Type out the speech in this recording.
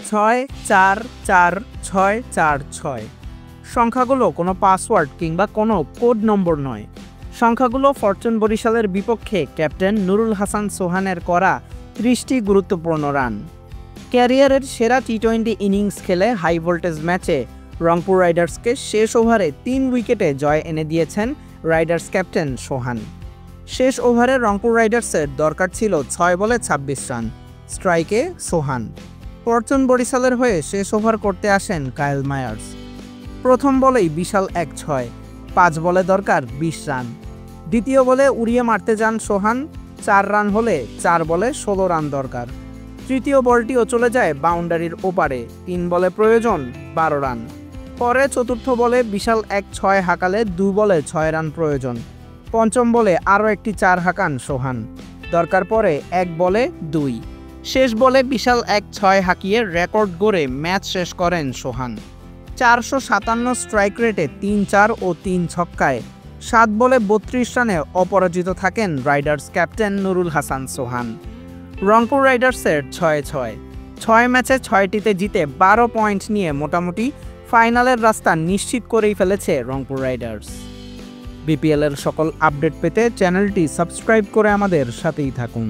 6444646। সংখ্যাগুলো কোনো পাসওয়ার্ড কিংবা কোনো কোড নম্বর নয়। সংখ্যাগুলো ফরচুন বরিশালের বিপক্ষে ক্যাপ্টেন নুরুল হাসান সোহানের করা 30টি গুরুত্বপূর্ণ রান। ক্যারিয়ারের সেরা টি-20 ইনিংস খেলে হাই ভোল্টেজ ম্যাচে রংপুর রাইডার্সকে শেষ ওভারে 3 উইকেটে জয় এনে দিয়েছেন রাইডার্স ক্যাপ্টেন সোহান। শেষ ওভারে রংপুর রাইডার্সের দরকার ছিল 6 বলে 26 রান। স্ট্রাইকে সোহান। ফরচুন বরিশালের হয়ে শেষ ওভার করতে আসেন কায়েল মায়ার্স। প্রথম বলেই বিশাল এক 6, 5 বলে দরকার 20 রান। দ্বিতীয় বলে উড়িয়ে মারতে যান সোহান, 4 রান হলে 4 বলে 16 রান দরকার। তৃতীয় বলটিও চলে যায় বাউন্ডারির ওপারে, 3 বলে প্রয়োজন 12 রান। পরে চতুর্থ বলে বিশাল এক 6 হাঁকালে 2 বলে 6 রান প্রয়োজন। পঞ্চম বলে আরও একটি 4 হাঁকান সোহান, দরকার পড়ে 1 বলে 2। শেষ বলে বিশাল এক 6 হাঁকিয়ে রেকর্ড গড়ে ম্যাচ শেষ করেন সোহান। 457 স্ট্রাইক রেটে 3-4 ও 3 ছক্কায় 7 বলে 32 রানে অপরাজিত থাকেন রাইডার্স ক্যাপ্টেন নুরুল হাসান সোহান। রংপুর রাইডার্সের 6 ম্যাচে 6টিতে জিতে 12 পয়েন্ট নিয়ে মোটামুটি ফাইনালের রাস্তা নিশ্চিত করেই ফেলেছে রংপুর রাইডার্স। বিপিএলের সকল আপডেট পেতে চ্যানেলটি সাবস্ক্রাইব করে আমাদের সাথেই থাকুন।